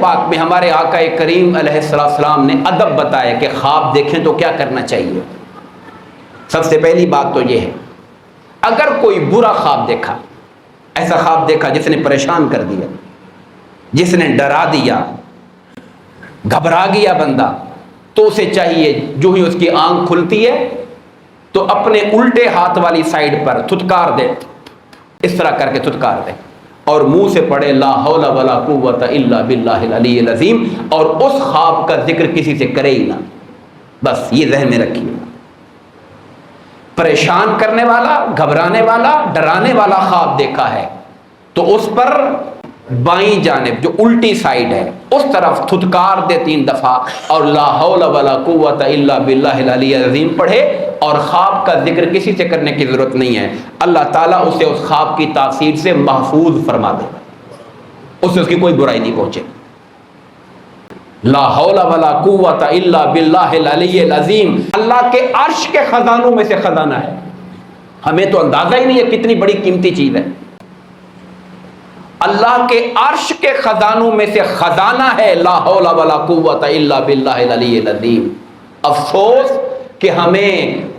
پاک میں ہمارے آقا کریم علیہ السلام نے ادب بتایا کہ خواب دیکھیں تو کیا کرنا چاہیے۔ سب سے پہلی بات تو یہ ہے، اگر کوئی برا خواب دیکھا، ایسا خواب دیکھا جس نے پریشان کر دیا، جس نے ڈرا دیا، گھبرا گیا بندہ، تو اسے چاہیے جو ہی اس کی آنکھ کھلتی ہے تو اپنے الٹے ہاتھ والی سائڈ پر تھتکار دے، اس طرح کر کے تھتکار دے، اور منہ سے پڑھے لا حول ولا قوت الا باللہ العلی العظیم، اور اس خواب کا ذکر کسی سے کرے ہی نہ۔ بس یہ ذہن میں رکھیے، پریشان کرنے والا، گھبرانے والا، ڈرانے والا خواب دیکھا ہے تو اس پر بائیں جانب جو الٹی سائڈ ہے اس طرف تھتکار دے 3 دفعہ، اور لا حول ولا قوت الا باللہ العلی العظیم پڑھے، اور خواب کا ذکر کسی سے کرنے کی ضرورت نہیں ہے۔ اللہ تعالیٰ اسے اس خواب کی تاثیر سے محفوظ فرما دے، اسے اس کی کوئی برائی نہیں پہنچے۔ لا حول ولا قوت الا باللہ العلی العظیم اللہ کے عرش کے خزانوں میں سے خزانہ ہے، ہمیں تو اندازہ ہی نہیں ہے کتنی بڑی قیمتی چیز ہے۔ اللہ کے عرش کے خزانوں میں سے خزانہ ہے لا حول ولا قوت الا باللہ العلی العظیم۔ افسوس کہ ہمیں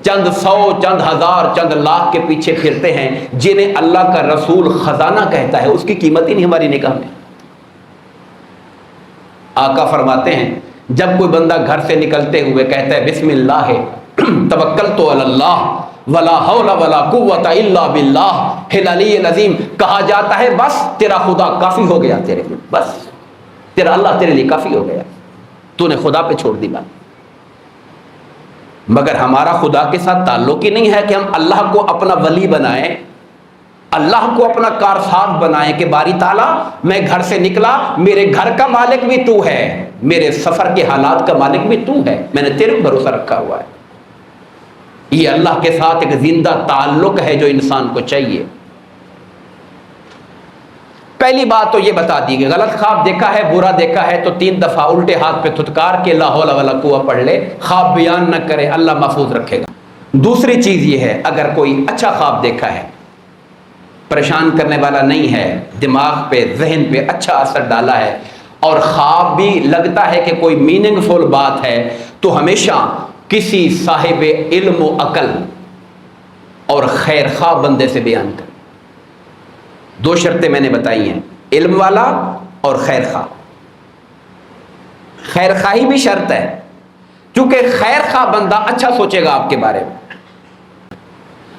چند سو، چند ہزار، چند لاکھ کے پیچھے پھرتے ہیں جنہیں اللہ کا رسول خزانہ کہتا ہے، اس کی قیمت ہی نہیں ہماری نگاہ میں۔ آقا فرماتے ہیں جب کوئی بندہ گھر سے نکلتے ہوئے کہتا ہے بسم اللہ توکلت علی اللہ ولا حول ولا قوت الا باللہ العلی العظیم، کہا جاتا ہے بس تیرا خدا کافی ہو گیا، تیرے لیے بس تیرا اللہ تیرے لیے کافی ہو گیا، تو نے خدا پہ چھوڑ دی بات۔ مگر ہمارا خدا کے ساتھ تعلق ہی نہیں ہے کہ ہم اللہ کو اپنا ولی بنائیں، اللہ کو اپنا کارساز بنائیں کہ باری تعالیٰ میں گھر سے نکلا، میرے گھر کا مالک بھی تو ہے، میرے سفر کے حالات کا مالک بھی تو ہے، میں نے تیرے بھروسہ رکھا ہوا ہے۔ یہ اللہ کے ساتھ ایک زندہ تعلق ہے جو انسان کو چاہیے۔ پہلی بات تو یہ بتا دی کہ غلط خواب دیکھا ہے، برا دیکھا ہے تو 3 دفعہ الٹے ہاتھ پہ تھتکار کے لا حول ولا قوت پڑھ لے، خواب بیان نہ کرے، اللہ محفوظ رکھے گا۔ دوسری چیز یہ ہے، اگر کوئی اچھا خواب دیکھا ہے، پریشان کرنے والا نہیں ہے، دماغ پہ، ذہن پہ اچھا اثر ڈالا ہے، اور خواب بھی لگتا ہے کہ کوئی میننگ فل بات ہے، تو ہمیشہ کسی صاحب علم و عقل اور خیر خواہ بندے سے بیان کر۔ 2 شرطیں میں نے بتائی ہیں، علم والا اور خیر خواہ۔ خیر خواہی بھی شرط ہے، کیونکہ خیر خواہ بندہ اچھا سوچے گا آپ کے بارے میں،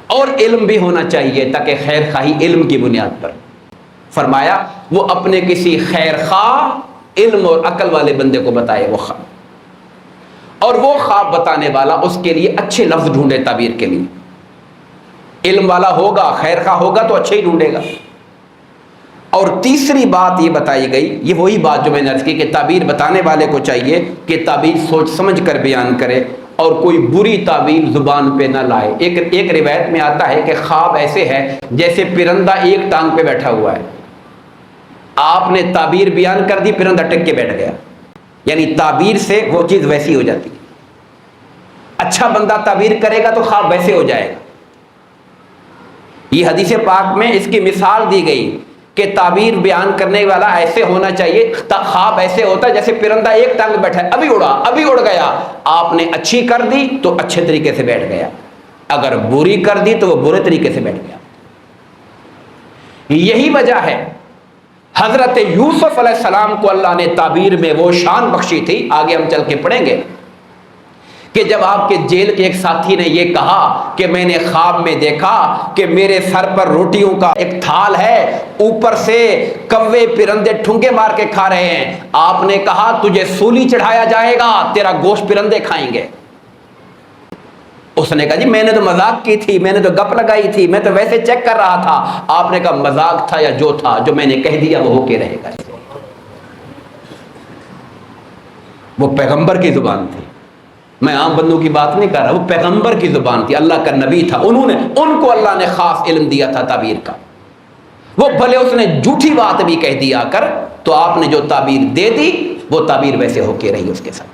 اور علم بھی ہونا چاہیے تاکہ خیر خواہی علم کی بنیاد پر۔ فرمایا وہ اپنے کسی خیر خواہ علم اور عقل والے بندے کو بتائے وہ خواب، اور وہ خواب بتانے والا اس کے لیے اچھے لفظ ڈھونڈے تعبیر کے لیے۔ علم والا ہوگا، خیر خواہ ہوگا تو اچھے ہی ڈھونڈے گا۔ اور تیسری بات یہ بتائی گئی، یہ وہی بات جو میں نے عرض کی کہ تعبیر بتانے والے کو چاہیے کہ تعبیر سوچ سمجھ کر بیان کرے اور کوئی بری تعبیر زبان پہ نہ لائے۔ ایک روایت میں آتا ہے کہ خواب ایسے ہے جیسے پرندہ ایک ٹانگ پہ بیٹھا ہوا ہے، آپ نے تعبیر بیان کر دی، پرندہ ٹک کے بیٹھ گیا، یعنی تعبیر سے وہ چیز ویسی ہو جاتی ہے۔ اچھا بندہ تعبیر کرے گا تو خواب ویسے ہو جائے گا۔ یہ حدیث پاک میں اس کی مثال دی گئی کہ تعبیر بیان کرنے والا ایسے ہونا چاہیے، خواب ایسے ہوتا ہے جیسے پرندہ ایک ٹانگ میں بیٹھا ہے، ابھی اڑا، ابھی اڑ گیا، آپ نے اچھی کر دی تو اچھے طریقے سے بیٹھ گیا، اگر بری کر دی تو وہ برے طریقے سے بیٹھ گیا۔ یہی وجہ ہے حضرت یوسف علیہ السلام کو اللہ نے تعبیر میں وہ شان بخشی تھی، آگے ہم چل کے پڑھیں گے، کہ جب آپ کے جیل کے ایک ساتھی نے یہ کہا کہ میں نے خواب میں دیکھا کہ میرے سر پر روٹیوں کا ایک تھال ہے، اوپر سے کوے پرندے ٹھونگے مار کے کھا رہے ہیں، آپ نے کہا تجھے سولی چڑھایا جائے گا، تیرا گوشت پرندے کھائیں گے۔ اس نے کہا جی میں نے تو مذاق کی تھی، میں نے تو گپ لگائی تھی، میں تو ویسے چیک کر رہا تھا۔ آپ نے کہا مذاق تھا یا جو تھا، جو میں نے کہہ دیا وہ ہو کے رہے گا۔ وہ پیغمبر کی زبان تھی، میں عام بندوں کی بات نہیں کر رہا، وہ پیغمبر کی زبان تھی، اللہ کا نبی تھا، ان کو اللہ نے خاص علم دیا تھا تعبیر کا۔ وہ بھلے اس نے جھوٹی بات بھی کہہ دیا کر، تو آپ نے جو تعبیر دے دی وہ تعبیر ویسے ہو کے رہی اس کے ساتھ۔